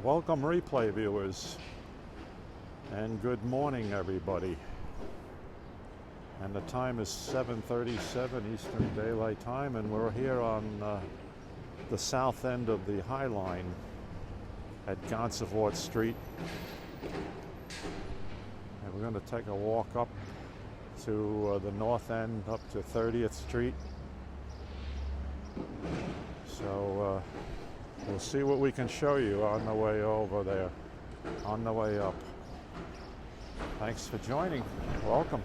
Welcome replay viewers, and good morning everybody. And the time is 7:37 Eastern Daylight Time, and we're here on the south end of the High Line at Gansevoort Street. And we're going to take a walk up to the north end, up to 30th Street. So we'll see what we can show you on the way over there, on the way up. Thanks for joining. Welcome.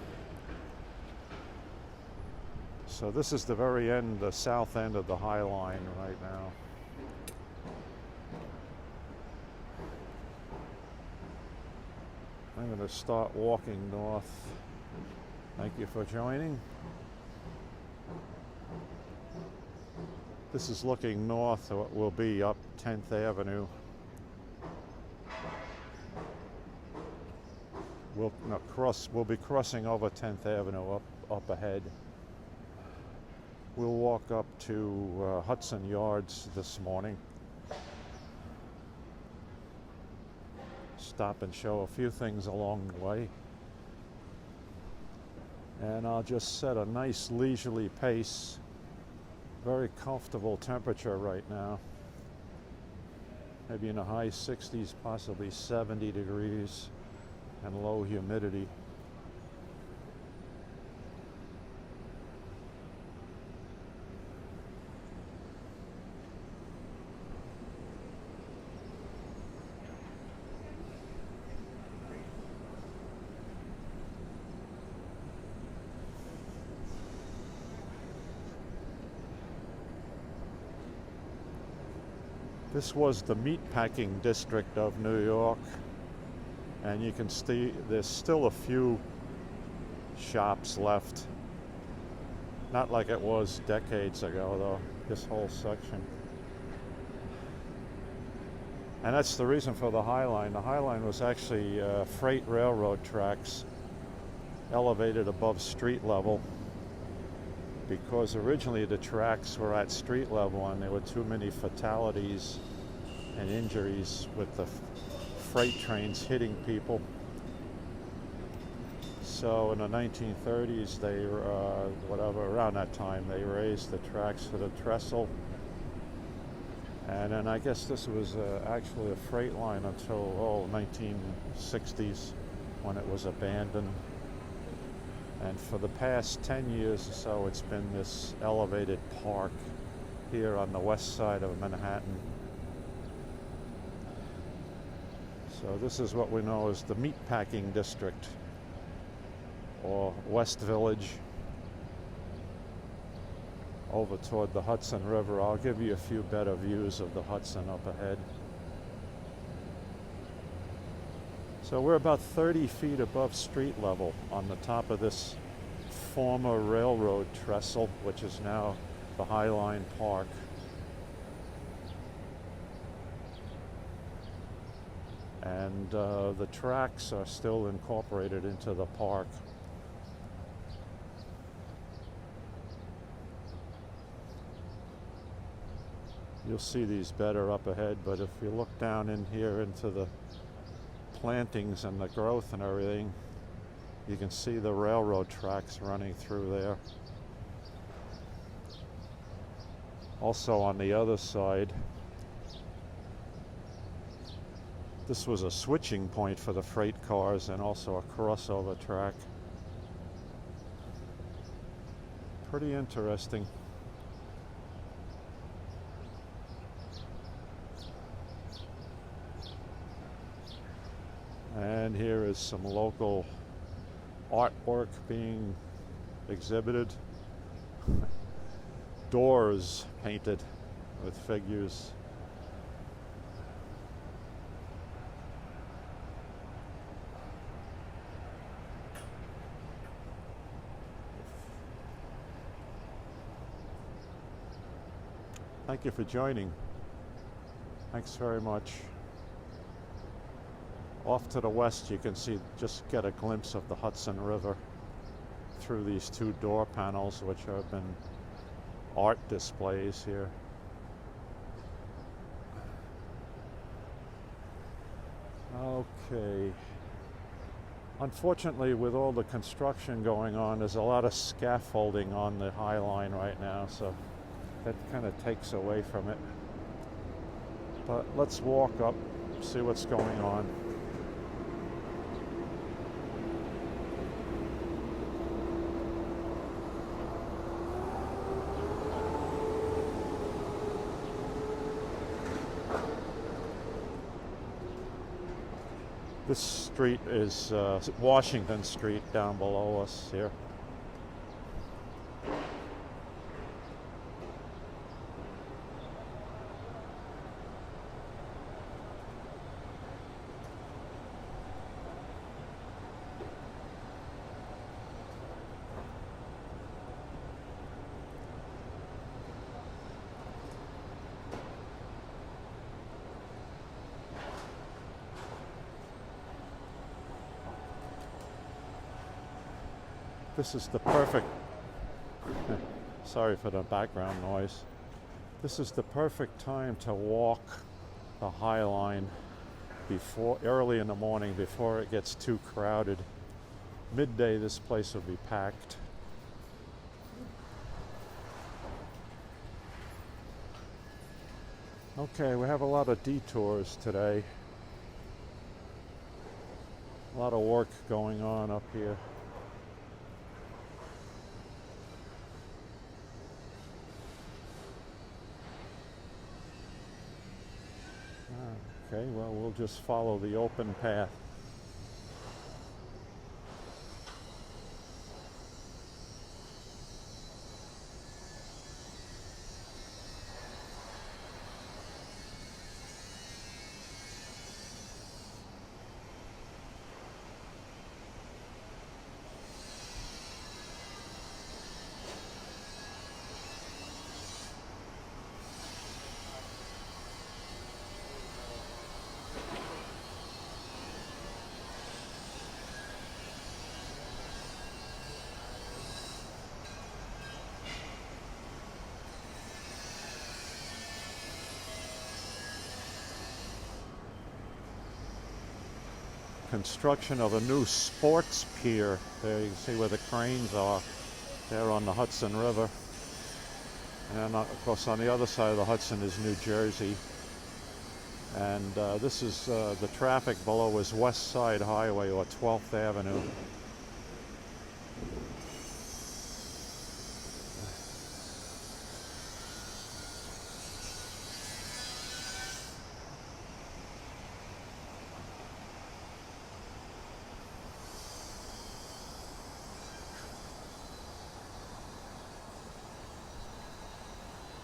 So this is the very end, the south end of the High Line right now. I'm going to start walking north. Thank you for joining. This is looking north of what will be up 10th Avenue. We'll be crossing over 10th Avenue up ahead. We'll walk up to Hudson Yards this morning. Stop and show a few things along the way. And I'll just set a nice leisurely pace. Very comfortable temperature right now. Maybe in the high 60s, possibly 70 degrees, and low humidity. This was the meatpacking district of New York, and you can see there's still a few shops left. Not like it was decades ago, though, this whole section. And that's the reason for the High Line. The High Line was actually freight railroad tracks elevated above street level, because originally the tracks were at street level and there were too many fatalities and injuries with the freight trains hitting people. So in the 1930s, they around that time, they raised the tracks to the trestle. And then I guess this was actually a freight line until 1960s, when it was abandoned. And for the past 10 years or so, it's been this elevated park here on the west side of Manhattan. So this is what we know as the Meatpacking District, or West Village, over toward the Hudson River. I'll give you a few better views of the Hudson up ahead. So we're about 30 feet above street level on the top of this former railroad trestle, which is now the High Line Park. And the tracks are still incorporated into the park. You'll see these better up ahead, but if you look down in here into the plantings and the growth and everything, you can see the railroad tracks running through there. Also on the other side, this was a switching point for the freight cars and also a crossover track. Pretty interesting. And here is some local artwork being exhibited. Doors painted with figures. Thank you for joining. Thanks very much. Off to the west, you can see, just get a glimpse of the Hudson River through these two door panels, which have been art displays here. Okay. Unfortunately, with all the construction going on, there's a lot of scaffolding on the High Line right now, so that kind of takes away from it. But let's walk up, see what's going on. This street is Washington Street down below us here. This is the perfect, sorry for the background noise. This is the perfect time to walk the High Line early in the morning before it gets too crowded. Midday, this place will be packed. Okay, we have a lot of detours today. A lot of work going on up here. Okay, well, we'll just follow the open path. Construction of a new sports pier. There you can see where the cranes are. There on the Hudson River. And of course on the other side of the Hudson is New Jersey. And this is the traffic below is West Side Highway or 12th Avenue.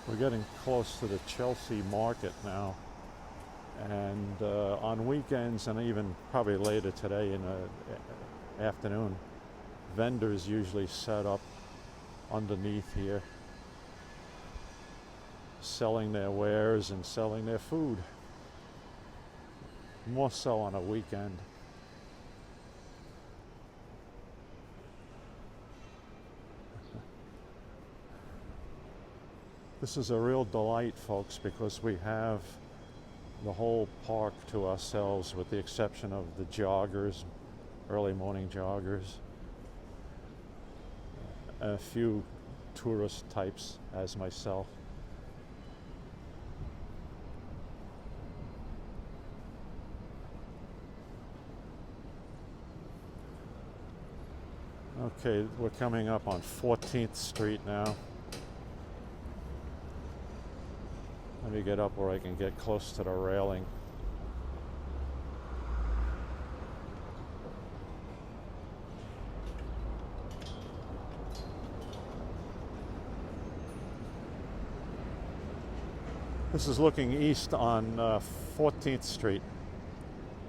We're getting close to the Chelsea market now, and on weekends and even probably later today in the afternoon, vendors usually set up underneath here selling their wares and selling their food, more so on a weekend. This is a real delight, folks, because we have the whole park to ourselves with the exception of the joggers, early morning joggers, and a few tourist types as myself. Okay, we're coming up on 14th Street now. Let me get up where I can get close to the railing. This is looking east on 14th Street.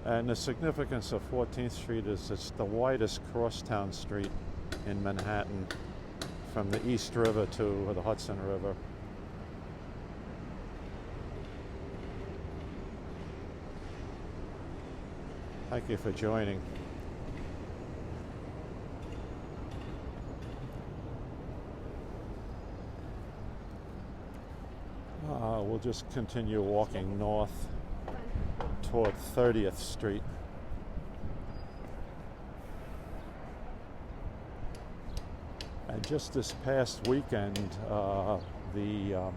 And the significance of 14th Street is it's the widest crosstown street in Manhattan from the East River to the Hudson River. Thank you for joining. We'll just continue walking north toward 30th Street. And just this past weekend, the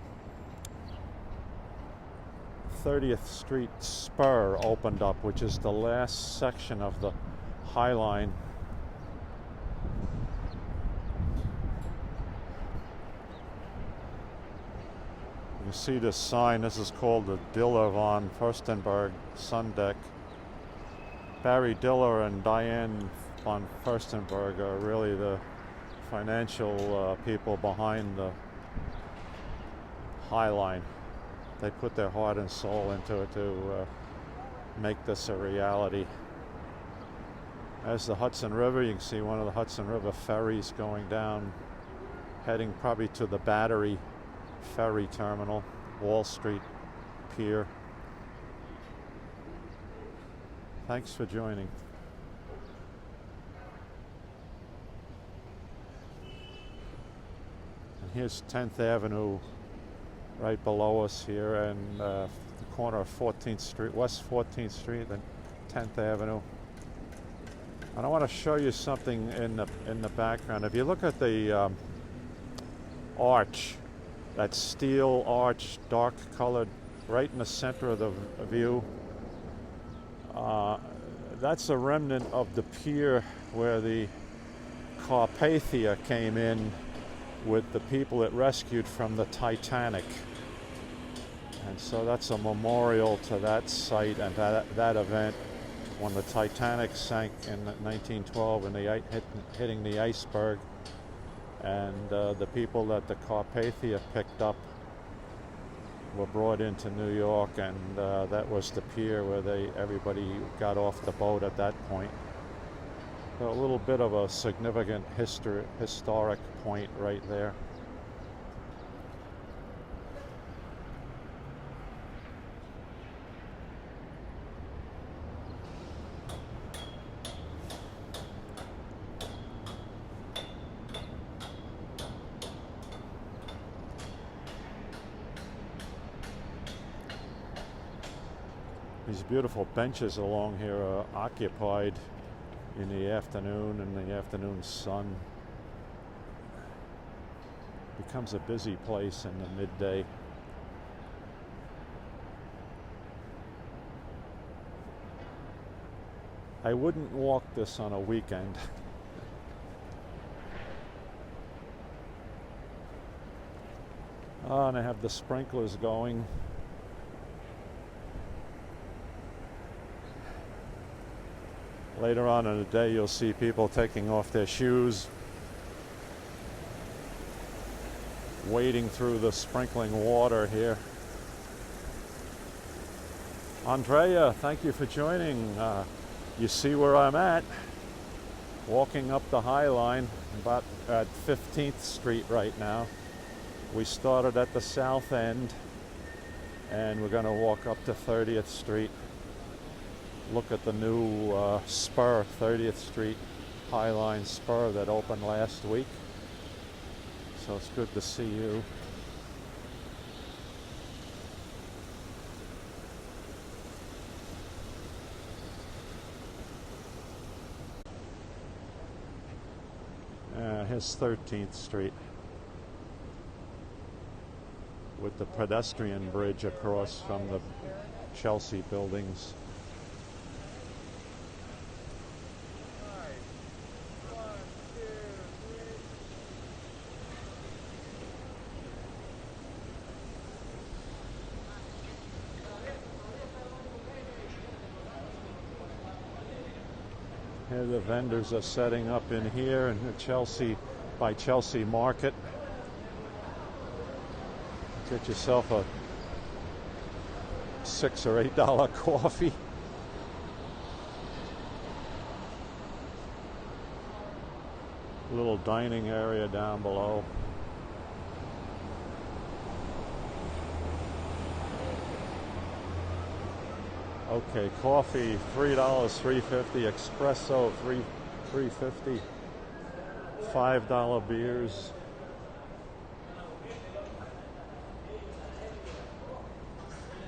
30th Street Spur opened up, which is the last section of the High Line. You see this sign. This is called the Diller von Furstenberg Sun Deck. Barry Diller and Diane von Furstenberg are really the financial people behind the High Line. They put their heart and soul into it to make this a reality. As the Hudson River, you can see one of the Hudson River ferries going down, heading probably to the Battery Ferry Terminal, Wall Street Pier. Thanks for joining. And here's 10th Avenue right below us here, and the corner of 14th Street, West 14th Street and 10th Avenue. And I want to show you something in the background. If you look at the arch, that steel arch, dark colored, right in the center of the view, that's a remnant of the pier where the Carpathia came in with the people it rescued from the Titanic. And so that's a memorial to that site and that event when the Titanic sank in 1912 and hitting the iceberg. And the people that the Carpathia picked up were brought into New York, and that was the pier where everybody got off the boat at that point. So a little bit of a significant historic point right there. These beautiful benches along here are occupied in the afternoon, and the afternoon sun. Becomes a busy place in the midday. I wouldn't walk this on a weekend. And I have the sprinklers going. Later on in the day, you'll see people taking off their shoes, wading through the sprinkling water here. Andrea, thank you for joining. You see where I'm at, walking up the High Line, about at 15th Street right now. We started at the south end, and we're going to walk up to 30th Street. Look at the new spur, 30th Street High Line spur that opened last week. So it's good to see you. Here's 13th Street with the pedestrian bridge across from the Chelsea buildings. Here the vendors are setting up in here in the Chelsea, by Chelsea Market. Get yourself a $6 or $8 coffee. Little dining area down below. Okay, coffee $3, $3.50. Espresso $3.50. $5 beers.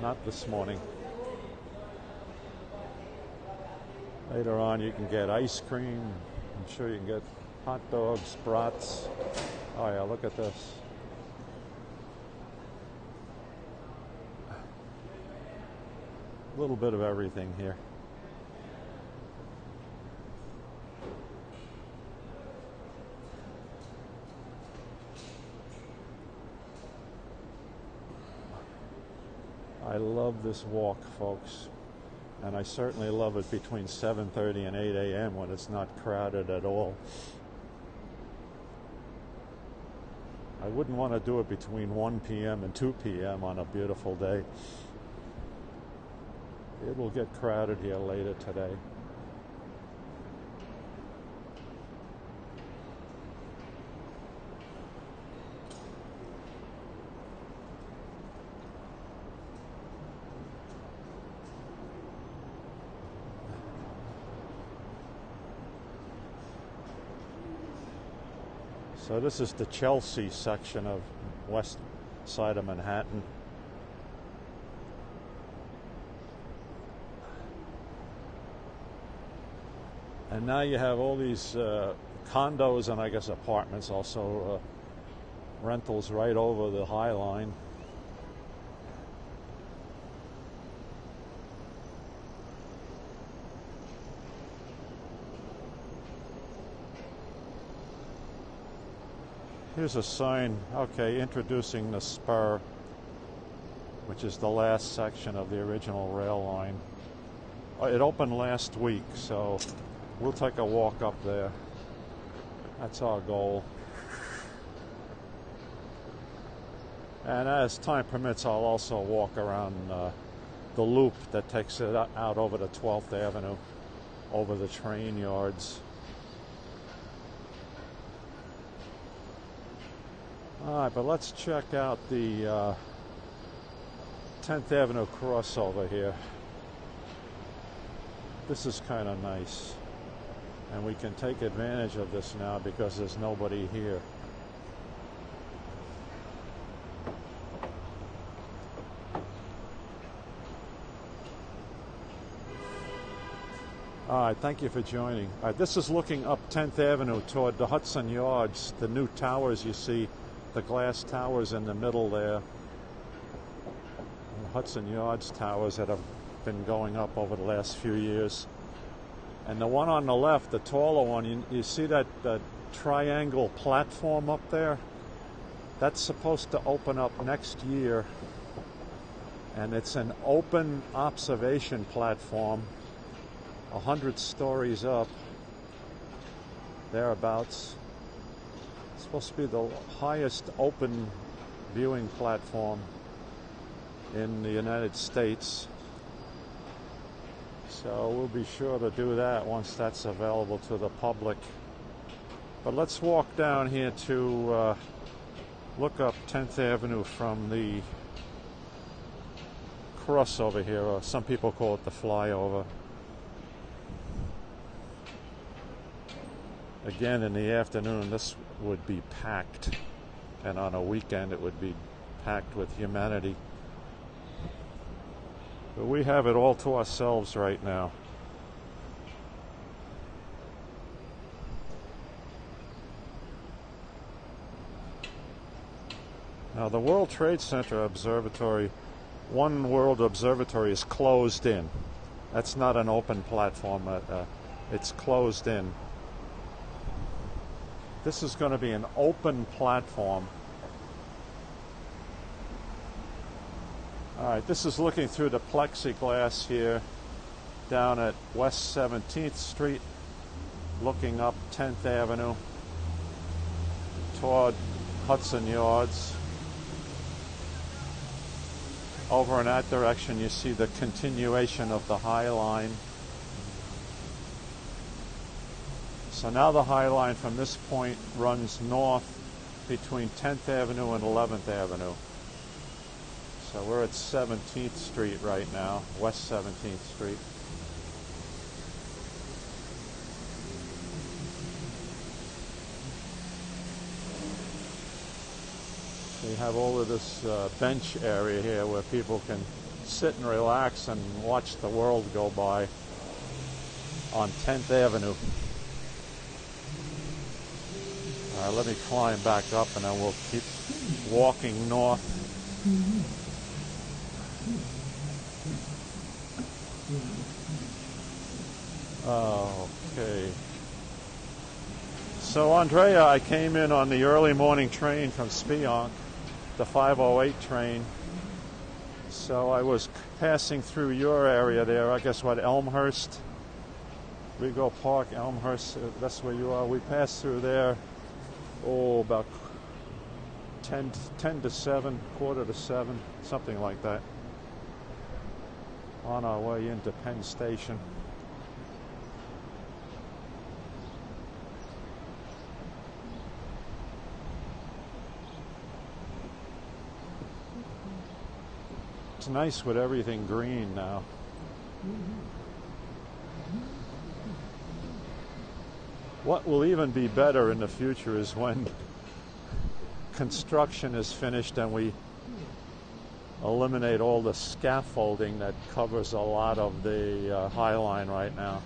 Not this morning. Later on, you can get ice cream. I'm sure you can get hot dogs, brats. Oh yeah, look at this. A little bit of everything here. I love this walk, folks, and I certainly love it between 7:30 and 8 a.m. when it's not crowded at all. I wouldn't want to do it between 1 p.m. and 2 p.m. on a beautiful day. It will get crowded here later today. So this is the Chelsea section of west side of Manhattan. And now you have all these condos and I guess apartments, also rentals right over the High Line. Here's a sign, okay, introducing the spur, which is the last section of the original rail line. It opened last week, so we'll take a walk up there. That's our goal. And as time permits, I'll also walk around the loop that takes it out over the 12th Avenue, over the train yards. All right, but let's check out the 10th Avenue crossover here. This is kind of nice. And we can take advantage of this now because there's nobody here. All right, thank you for joining. All right, this is looking up 10th Avenue toward the Hudson Yards, the new towers you see, the glass towers in the middle there. The Hudson Yards towers that have been going up over the last few years. And the one on the left, the taller one, you see that triangle platform up there? That's supposed to open up next year. And it's an open observation platform, 100 stories up, thereabouts. It's supposed to be the highest open viewing platform in the United States. So we'll be sure to do that once that's available to the public. But let's walk down here to look up 10th Avenue from the crossover here, or some people call it the flyover. Again, in the afternoon, this would be packed, and on a weekend it would be packed with humanity. But we have it all to ourselves right now. Now, the World Trade Center Observatory, One World Observatory, is closed in. That's not an open platform. It's closed in. This is going to be an open platform. All right, this is looking through the plexiglass here down at West 17th Street, looking up 10th Avenue toward Hudson Yards. Over in that direction, you see the continuation of the High Line. So now the High Line from this point runs north between 10th Avenue and 11th Avenue. So we're at 17th Street right now, West 17th Street. So you have all of this bench area here where people can sit and relax and watch the world go by on 10th Avenue. All right, let me climb back up and then we'll keep walking north. Okay. So Andrea, I came in on the early morning train from Spionk, the 508 train. So I was passing through your area there, I guess what, Elmhurst? Rego Park, Elmhurst, that's where you are. We passed through there, about 10 to 7, quarter to 7, something like that, on our way into Penn Station. It's nice with everything green now. What will even be better in the future is when construction is finished and we eliminate all the scaffolding that covers a lot of the High Line right now.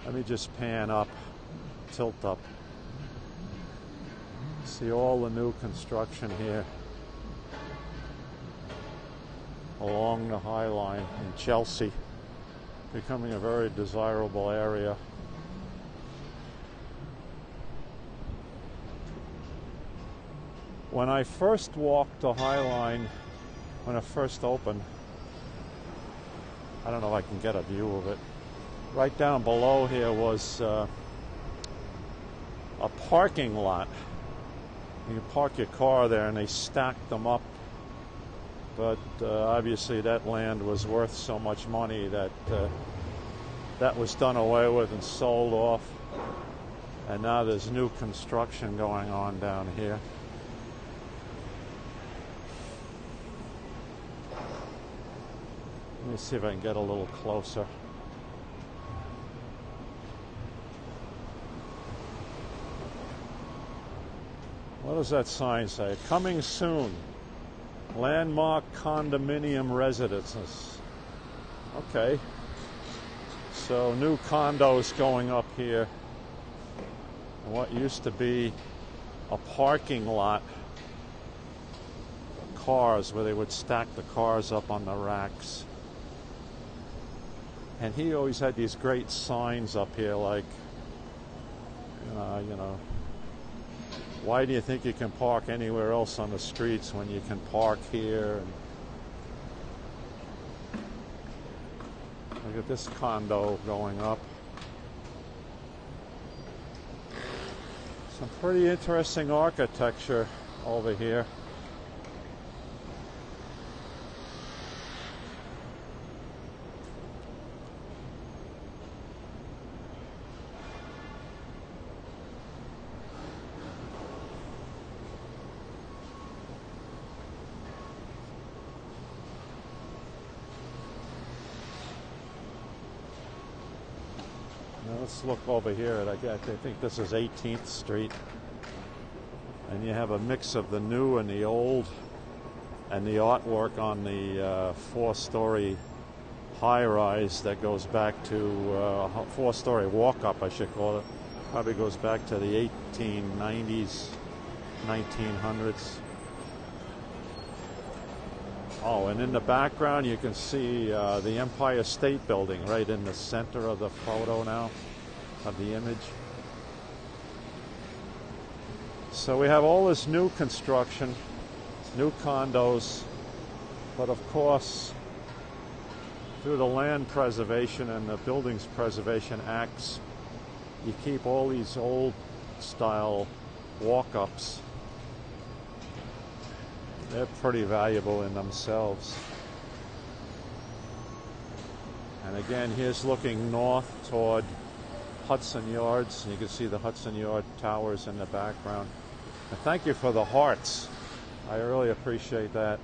Let me just pan up, tilt up. See all the new construction here along the High Line in Chelsea, becoming a very desirable area. When I first walked the High Line, when it first opened, I don't know if I can get a view of it. Right down below here was a parking lot. You can park your car there and they stacked them up. But obviously that land was worth so much money that that was done away with and sold off. And now there's new construction going on down here. Let me see if I can get a little closer. What does that sign say? Coming soon. Landmark condominium residences. Okay. So new condos going up here. And what used to be a parking lot, cars where they would stack the cars up on the racks. And he always had these great signs up here like, you know, why do you think you can park anywhere else on the streets when you can park here? And look at this condo going up. Some pretty interesting architecture over here. Let's look over here. I think this is 18th Street. And you have a mix of the new and the old and the artwork on the four-story high-rise that goes back to four-story walk-up, I should call it. Probably goes back to the 1890s, 1900s. Oh, and in the background you can see the Empire State Building right in the center of the photo now, of the image. So we have all this new construction, new condos, but of course, through the Land Preservation and the Buildings Preservation Acts, you keep all these old style walk-ups. They're pretty valuable in themselves. And again, here's looking north toward Hudson Yards. You can see the Hudson Yard towers in the background. And thank you for the hearts. I really appreciate that.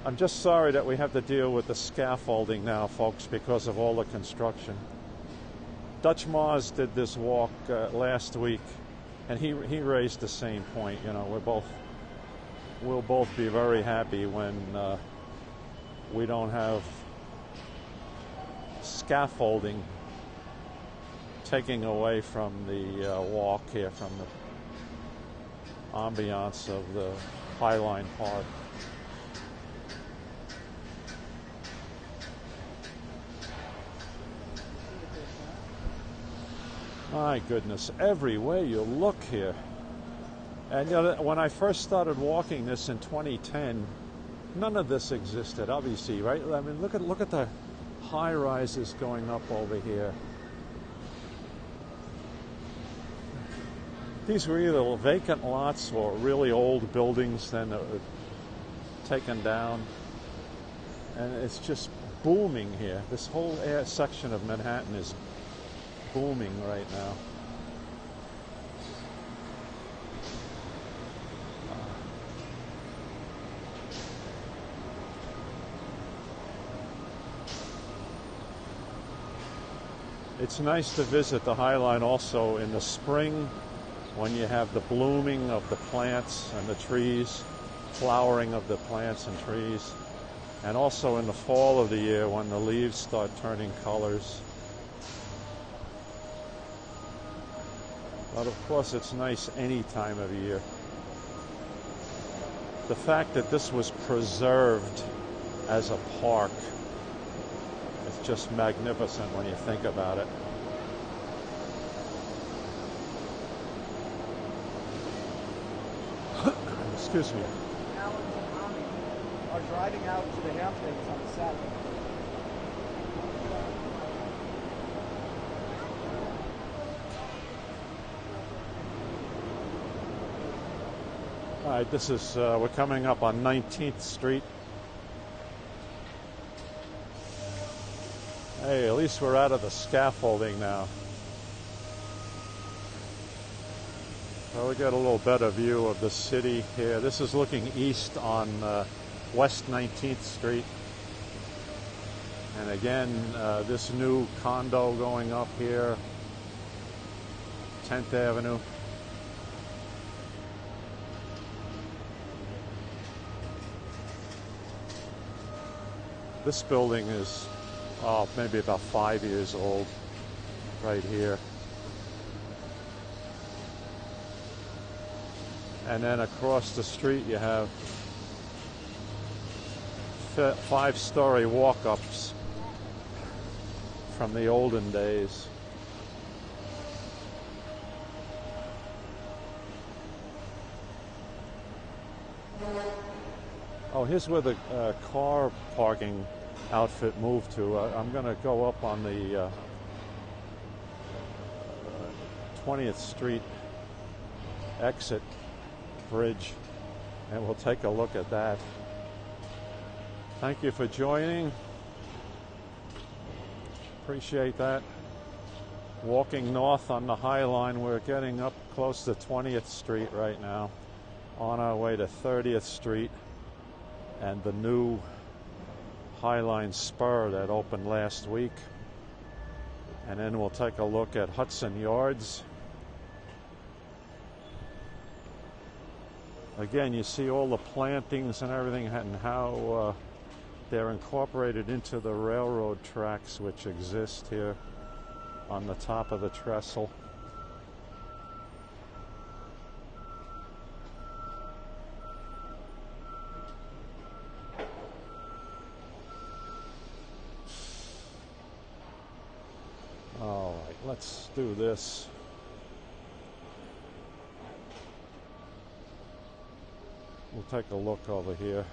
I'm just sorry that we have to deal with the scaffolding now, folks, because of all the construction. Dutch Mars did this walk last week, and he raised the same point. You know, we'll both be very happy when we don't have scaffolding taking away from the walk here, from the ambiance of the Highline Park. My goodness, every way you look here. And you know, when I first started walking this in 2010, none of this existed, obviously, right? I mean, look at the high rises going up over here. These were either vacant lots or really old buildings then that were taken down. And it's just booming here. This whole section of Manhattan is booming right now. It's nice to visit the Highline also in the spring when you have the blooming of the plants and the trees, flowering of the plants and trees, and also in the fall of the year when the leaves start turning colors. But of course it's nice any time of year. The fact that this was preserved as a park is just magnificent when you think about it. Excuse me. Alan and Tommy are driving out to the Hamptons on Saturday. All right, this is, we're coming up on 19th Street. Hey, at least we're out of the scaffolding now. So we got a little better view of the city here. This is looking east on West 19th Street. And again, this new condo going up here, 10th Avenue. This building is maybe about 5 years old right here. And then across the street you have 5-story walk-ups from the olden days. Oh, here's where the car parking outfit moved to. I'm going to go up on the 20th Street exit bridge and we'll take a look at that. Thank you for joining. Appreciate that. Walking north on the High Line, we're getting up close to 20th Street right now, on our way to 30th Street and the new High Line spur that opened last week. And then we'll take a look at Hudson Yards. Again, you see all the plantings and everything and how they're incorporated into the railroad tracks which exist here on the top of the trestle. All right, let's do this. We'll take a look over here.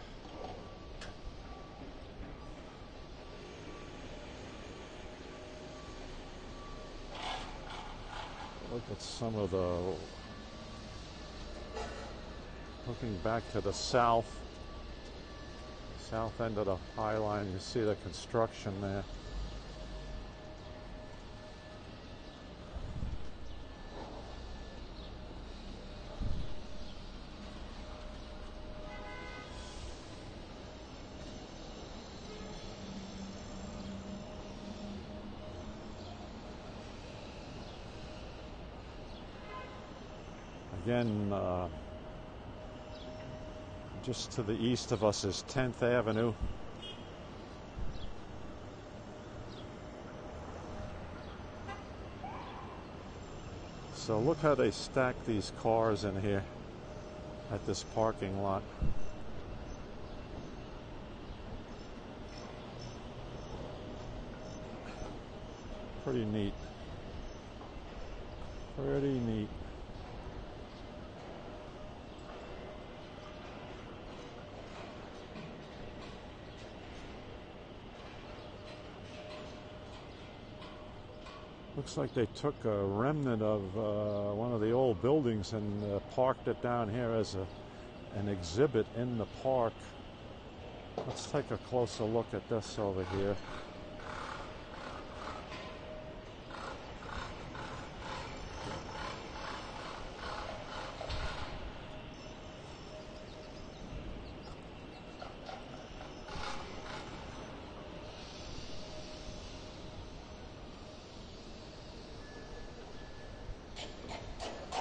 Look at some of the, looking back to the south end of the High Line, you see the construction there. Again, just to the east of us is 10th Avenue. So look how they stack these cars in here at this parking lot. Pretty neat. Pretty neat. Looks like they took a remnant of one of the old buildings and parked it down here as an exhibit in the park. Let's take a closer look at this over here.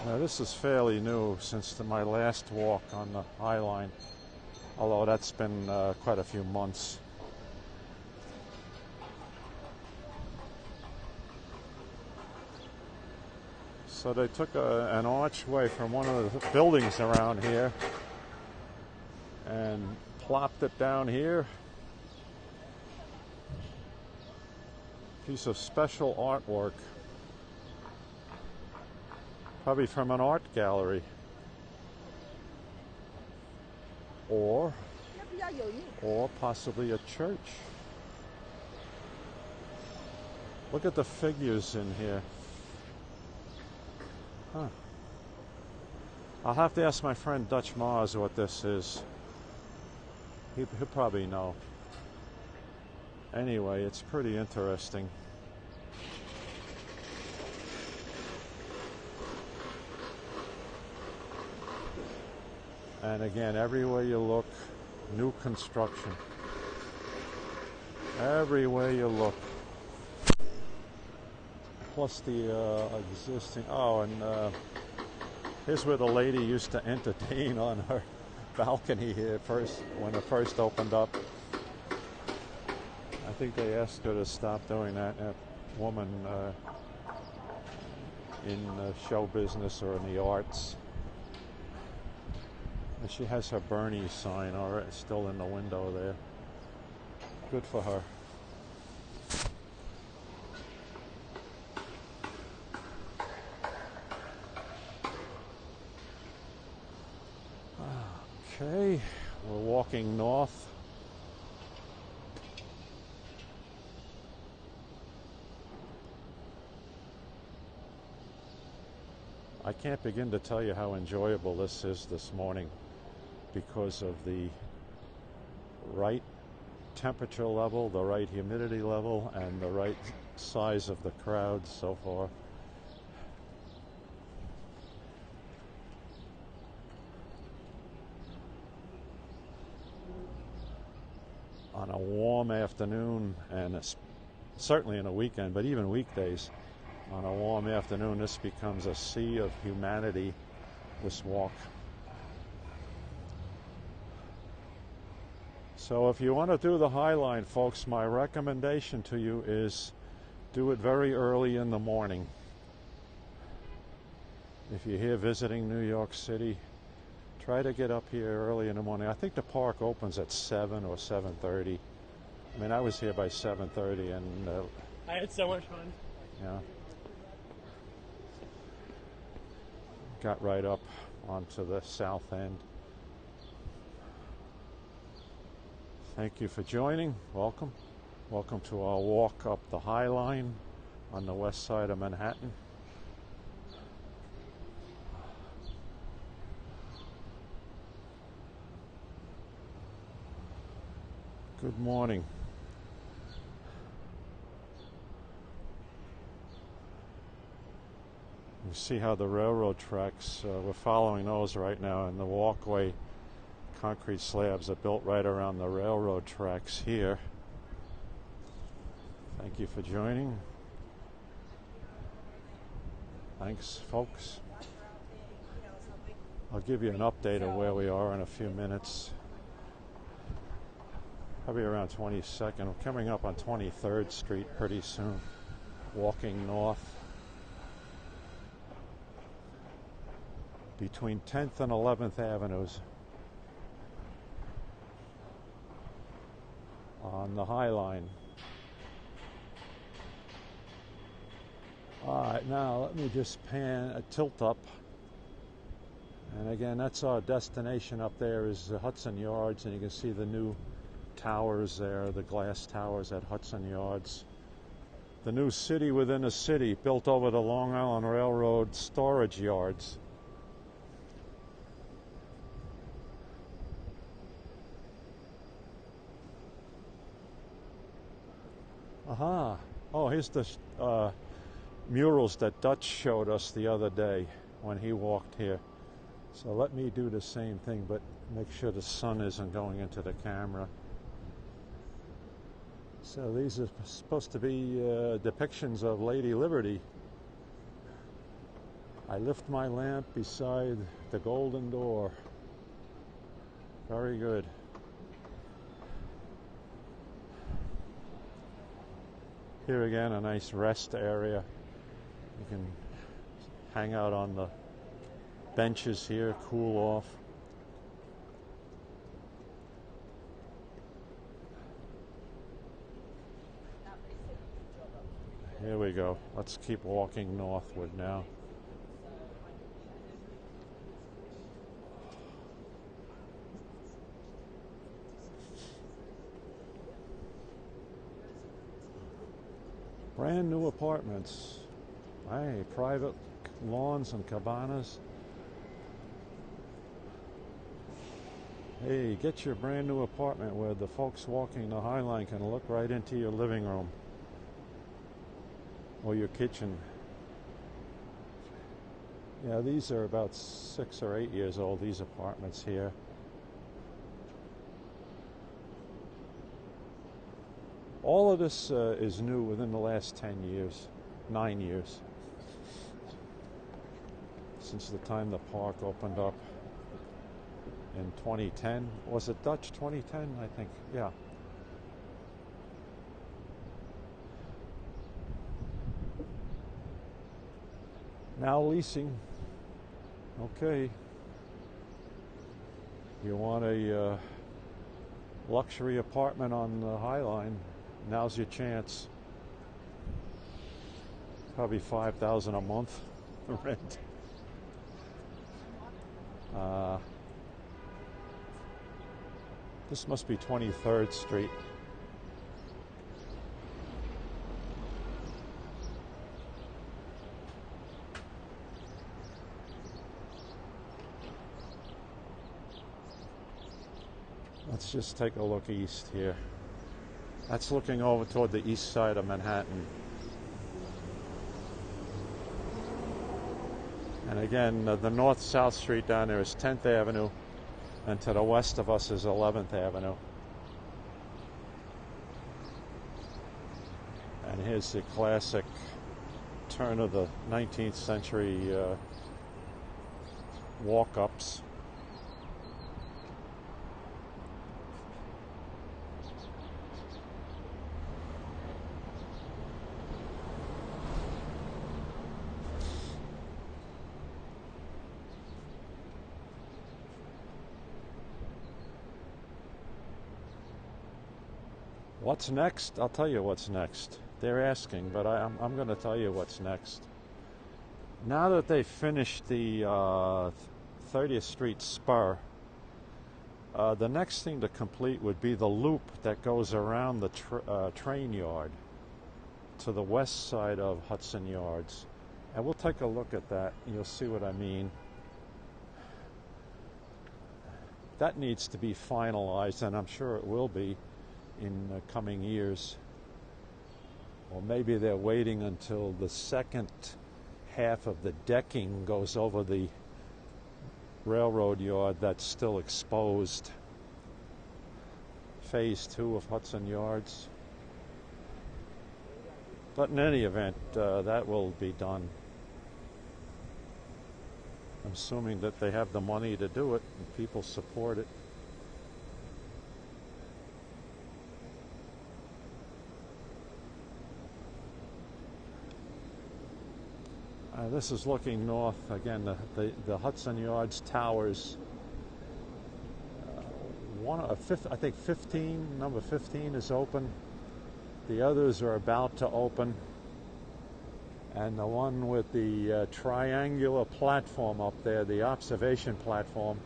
Now this is fairly new since my last walk on the High Line, although that's been quite a few months. So they took an archway from one of the buildings around here and plopped it down here. Piece of special artwork. Probably from an art gallery. Or possibly a church. Look at the figures in here. Huh. I'll have to ask my friend Dutch Mars what this is. He'll probably know. Anyway, it's pretty interesting. And again, everywhere you look, new construction. Everywhere you look. Plus the existing, and here's where the lady used to entertain on her balcony here when it first opened up. I think they asked her to stop doing that. That woman in show business or in the arts. And she has her Bernie sign already still in the window there. Good for her. Okay, we're walking north. I can't begin to tell you how enjoyable this is this morning because of the right temperature level, the right humidity level, and the right size of the crowd so far. On a warm afternoon, and certainly in a weekend, but even weekdays, on a warm afternoon, this becomes a sea of humanity, this walk. So if you want to do the High Line, folks, my recommendation to you is do it very early in the morning. If you're here visiting New York City, try to get up here early in the morning. I think the park opens at 7 or 7:30. I mean, I was here by 7:30 and... I had so much fun. Yeah. Got right up onto the south end. Thank you for joining. Welcome. Welcome to our walk up the High Line on the west side of Manhattan. Good morning. You see how the railroad tracks, we're following those right now, and the walkway concrete slabs are built right around the railroad tracks here. Thank you for joining. Thanks, folks. I'll give you an update of where we are in a few minutes. Probably around 22nd. We're coming up on 23rd Street pretty soon, walking north. between 10th and 11th Avenues on the High Line. All right, now let me just tilt up. And again, that's our destination up there is the Hudson Yards, and you can see the new towers there, the glass towers at Hudson Yards. The new city within a city built over the Long Island Railroad storage yards. Aha. Oh, here's the murals that Dutch showed us the other day when he walked here. So let me do the same thing, but make sure the sun isn't going into the camera. So these are supposed to be depictions of Lady Liberty. I lift my lamp beside the golden door. Very good. Here again, a nice rest area. You can hang out on the benches here, cool off. Here we go. Let's keep walking northward now. Brand new apartments. Hey, private lawns and cabanas. Hey, get your brand new apartment where the folks walking the High Line can look right into your living room or your kitchen. Yeah, these are about 6 or 8 years old, these apartments here. All of this is new within the last 10 years, 9 years, since the time the park opened up in 2010. Was it Dutch 2010? I think, yeah. Now leasing. Okay. You want a luxury apartment on the High Line? Now's your chance. Probably $5,000 a month rent. This must be 23rd Street. Let's just take a look east here. That's looking over toward the east side of Manhattan. And again, the north-south street down there is 10th Avenue, and to the west of us is 11th Avenue. And here's the classic turn of the 19th century walk-ups. What's next? I'll tell you what's next. They're asking, but I'm going to tell you what's next. Now that they've finished the 30th Street spur, the next thing to complete would be the loop that goes around the train yard to the west side of Hudson Yards. And we'll take a look at that, and you'll see what I mean. That needs to be finalized, and I'm sure it will be in coming years. Or maybe they're waiting until the second half of the decking goes over the railroad yard that's still exposed. Phase 2 of Hudson Yards. But in any event, that will be done. I'm assuming that they have the money to do it and people support it. This is looking north. Again, the Hudson Yards towers. I think 15, number 15 is open. The others are about to open. And the one with the triangular platform up there, the observation platform,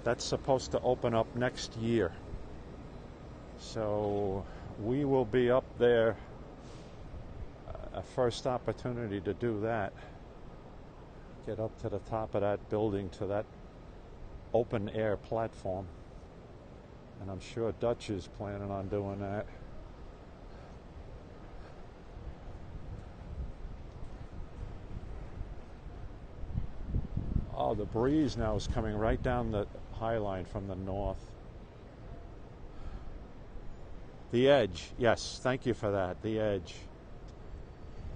that's supposed to open up next year. So we will be up there, a first opportunity to do that. Get up to the top of that building to that open air platform. And I'm sure Dutch is planning on doing that. Oh, the breeze now is coming right down the High Line from the north. The edge, yes, thank you for that, the edge.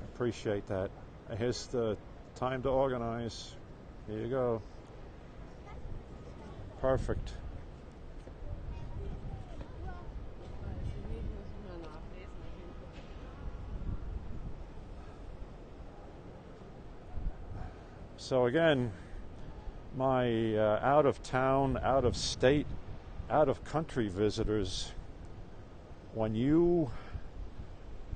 I appreciate that. Here's the time to organize. Here you go. Perfect. So again, my out of town, out of state, out of country visitors, when you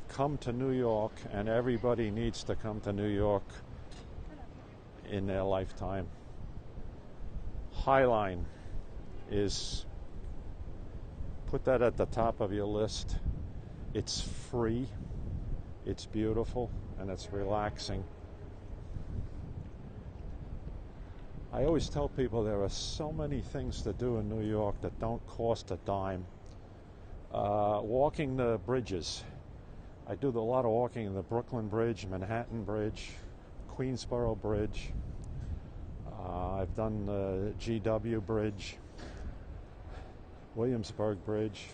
come to New York, and everybody needs to come to New York in their lifetime, High Line is, put that at the top of your list. It's free, it's beautiful, and it's relaxing. I always tell people there are so many things to do in New York that don't cost a dime. Walking the bridges. I do a lot of walking in the Brooklyn Bridge, Manhattan Bridge, Queensboro Bridge. I've done the GW Bridge, Williamsburg Bridge.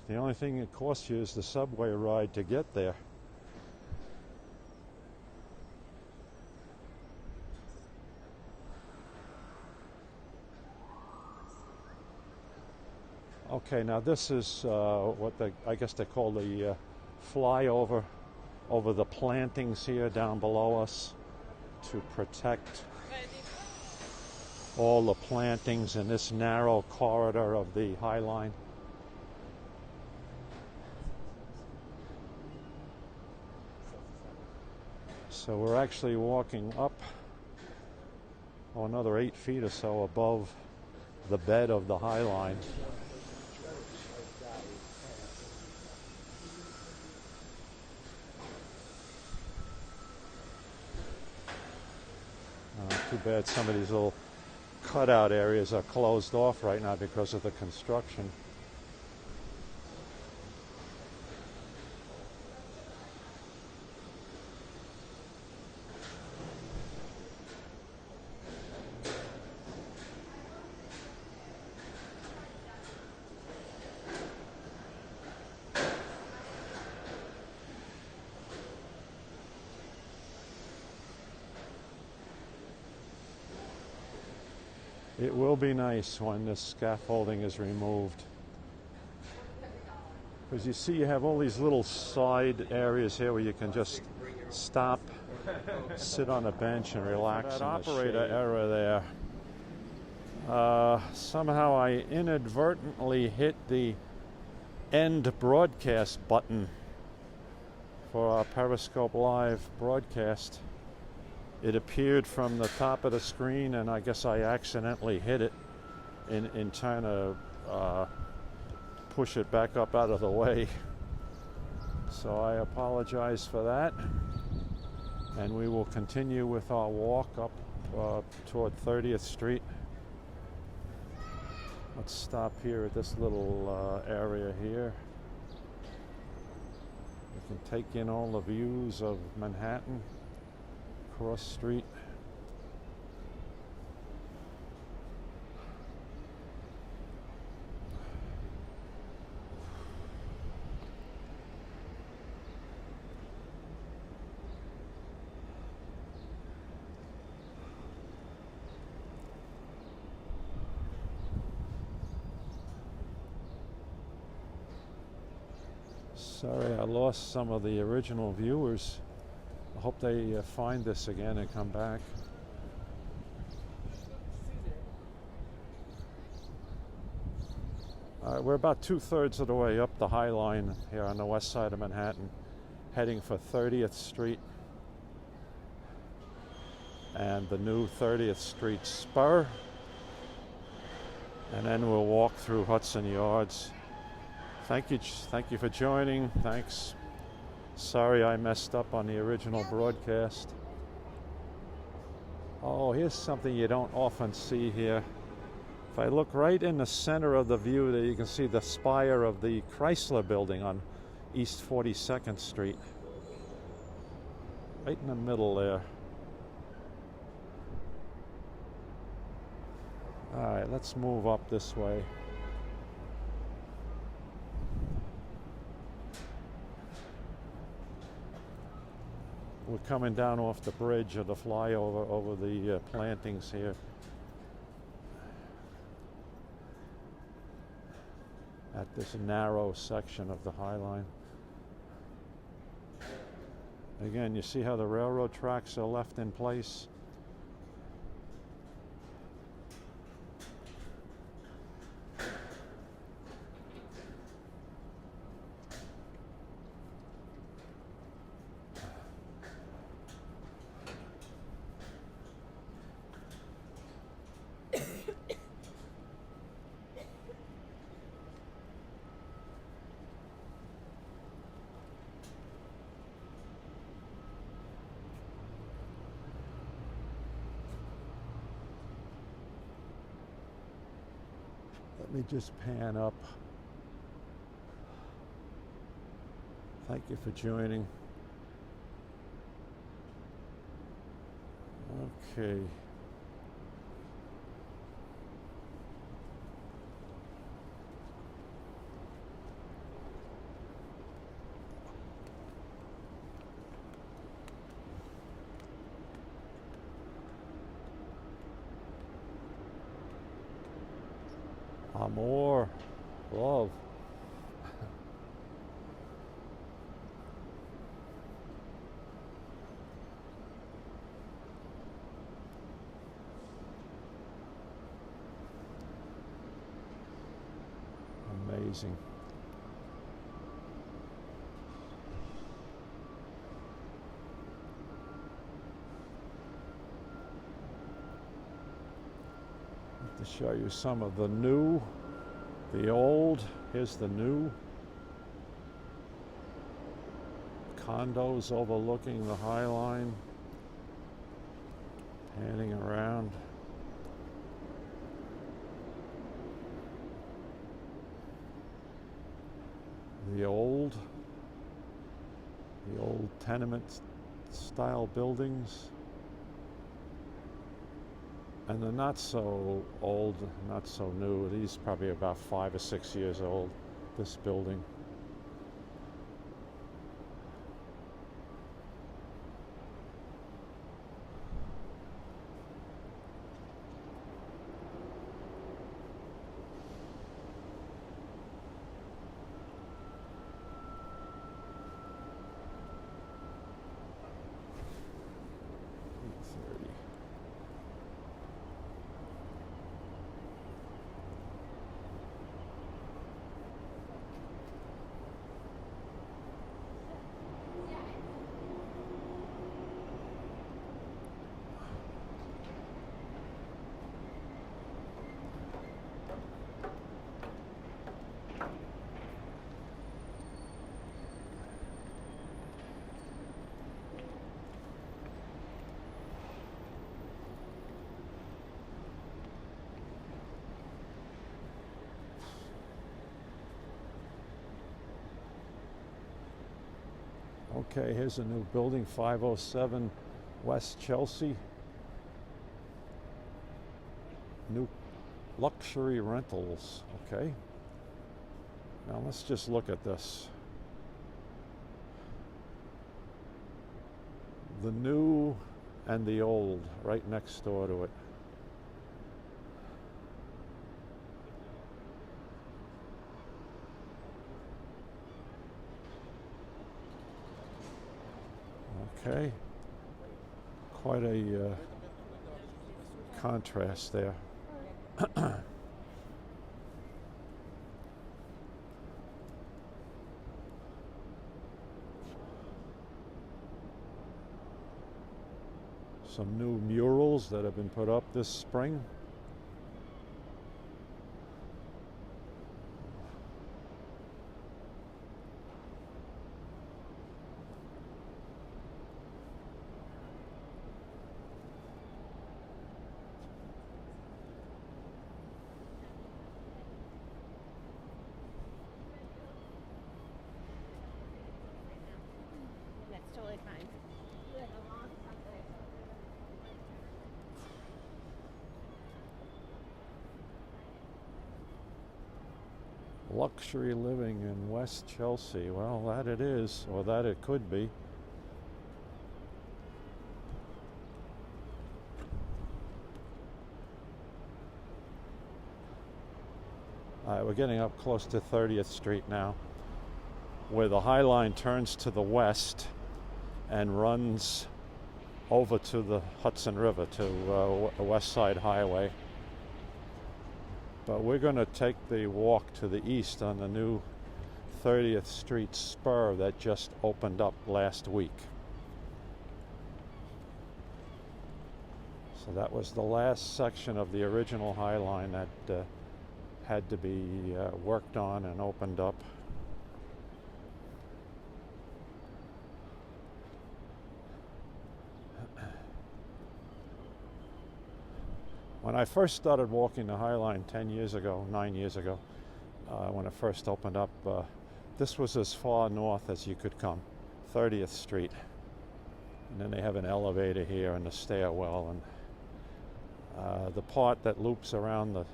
The only thing it costs you is the subway ride to get there. Okay, now this is what I guess they call the flyover over the plantings here down below us to protect all the plantings in this narrow corridor of the High Line. So we're actually walking up another 8 feet or so above the bed of the High Line. Too bad some of these little cutout areas are closed off right now because of the construction. It will be nice when this scaffolding is removed. Because you see, you have all these little side areas here where you can just stop, sit on a bench and relax. That operator error there. Somehow I inadvertently hit the end broadcast button for our Periscope Live broadcast. It appeared from the top of the screen, and I guess I accidentally hit it in trying to push it back up out of the way. So I apologize for that. And we will continue with our walk up toward 30th Street. Let's stop here at this little area here. You can take in all the views of Manhattan. Cross Street. Sorry, I lost some of the original viewers I hope they find this again and come back. We're about 2/3 of the way up the High Line here on the west side of Manhattan, heading for 30th Street and the new 30th Street spur. And then we'll walk through Hudson Yards. Thank you for joining. Thanks. Sorry I messed up on the original broadcast. Oh, here's something you don't often see here. If I look right in the center of the view there, you can see the spire of the Chrysler building on East 42nd Street. Right in the middle there. All right, let's move up this way. We're coming down off the bridge or the flyover over the plantings here. At this narrow section of the High Line. Again, you see how the railroad tracks are left in place? Let me just pan up. Thank you for joining. Okay. Amor, love. Amazing. To show you some of the new, the old. Here's the new condos overlooking the High Line. Panning around. The old tenement style buildings. And the not so old, not so new. These probably about 5 or 6 years old, this building. Okay, here's a new building, 507 West Chelsea. New luxury rentals, okay. Now let's just look at this. The new and the old right next door to it. Okay. Quite a contrast there. Some new murals that have been put up this spring. That's totally fine. Luxury living in West Chelsea. Well, that it is, or that it could be. We're getting up close to 30th Street now, where the High Line turns to the west and runs over to the Hudson River, to West Side Highway. But we're going to take the walk to the east on the new 30th Street spur that just opened up last week. So that was the last section of the original High Line that had to be worked on and opened up. When I first started walking the High Line 9 years ago, when it first opened up, this was as far north as you could come, 30th Street. And then they have an elevator here and a stairwell. And the part that loops around the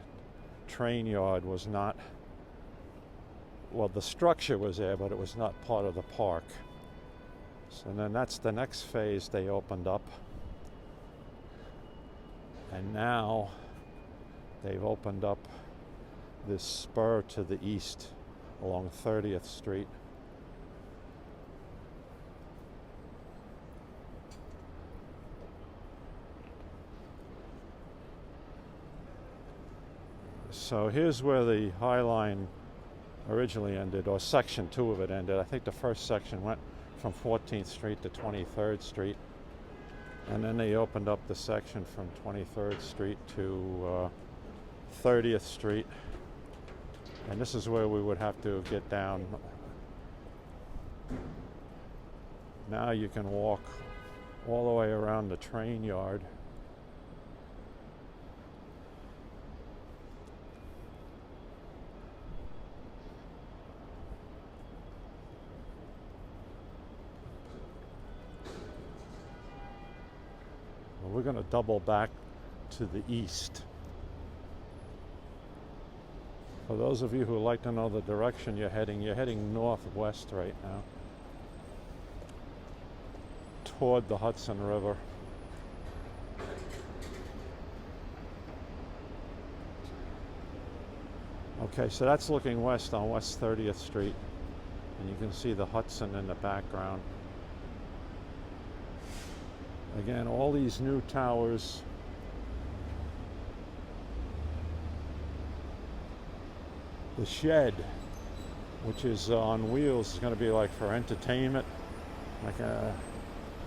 train yard was not, well, the structure was there, but it was not part of the park. So then that's the next phase they opened up. And now they've opened up this spur to the east along 30th Street. So here's where the High Line originally ended, or section 2 of it ended. I think the first section went from 14th Street to 23rd Street. And then they opened up the section from 23rd Street to 30th Street. And this is where we would have to get down. Now you can walk all the way around the train yard. We're going to double back to the east. For those of you who like to know the direction you're heading northwest right now, toward the Hudson River. Okay, so that's looking west on West 30th Street, and you can see the Hudson in the background. Again, all these new towers. The shed, which is on wheels, is going to be like for entertainment. Like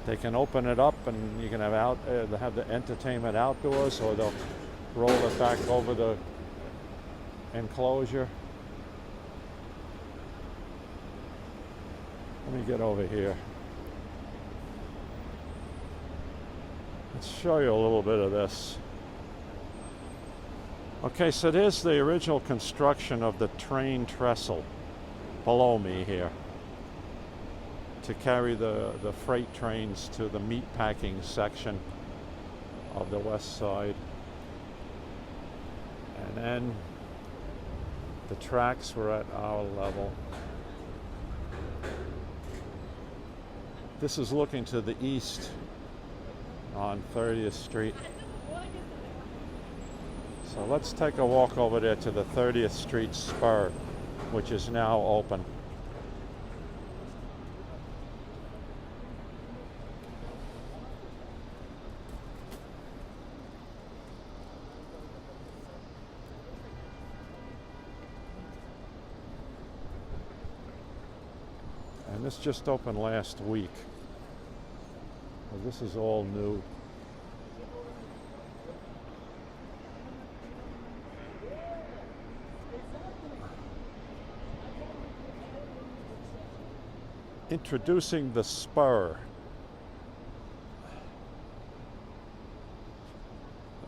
they can open it up and you can have have the entertainment outdoors, or they'll roll it back over the enclosure. Let me get over here. Let's show you a little bit of this. Okay, so there's the original construction of the train trestle below me here to carry the freight trains to the meatpacking section of the west side. And then the tracks were at our level. This is looking to the east on 30th Street. So let's take a walk over there to the 30th Street spur, which is now open. this just opened last week. Well, this is all new. Introducing the Spur.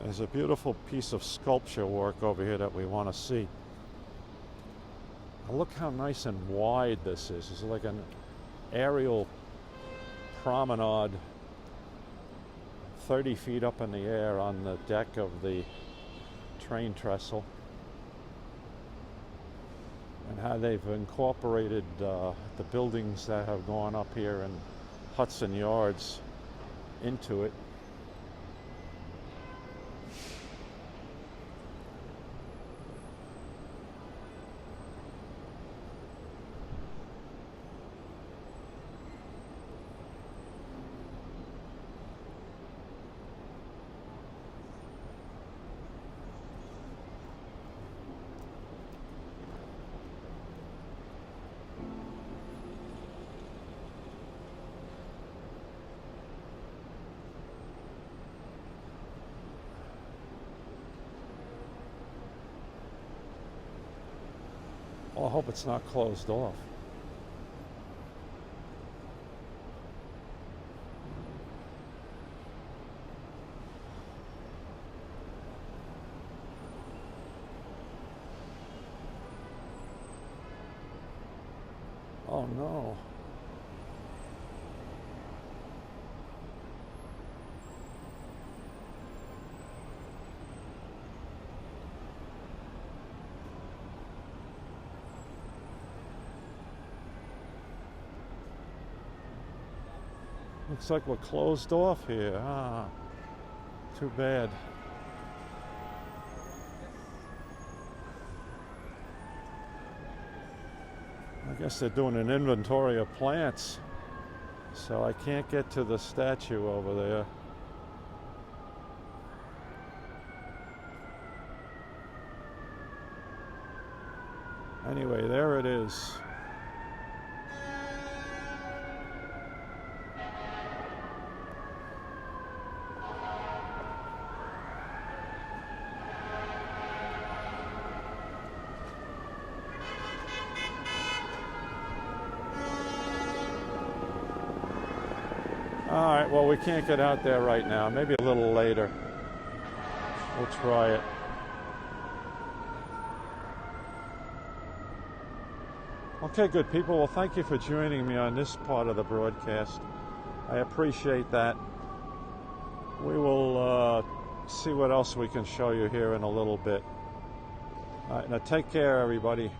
There's a beautiful piece of sculpture work over here that we want to see. Now look how nice and wide this is. It's like an aerial promenade 30 feet up in the air on the deck of the train trestle. And how they've incorporated the buildings that have gone up here in Hudson Yards into it. Well, I hope it's not closed off. Oh no. Looks like we're closed off here. Ah, too bad. I guess they're doing an inventory of plants, so I can't get to the statue over there. Anyway, there it is. All right, well, we can't get out there right now. Maybe a little later. We'll try it. Okay, good people. Well, thank you for joining me on this part of the broadcast. I appreciate that. We will see what else we can show you here in a little bit. All right, now take care, everybody.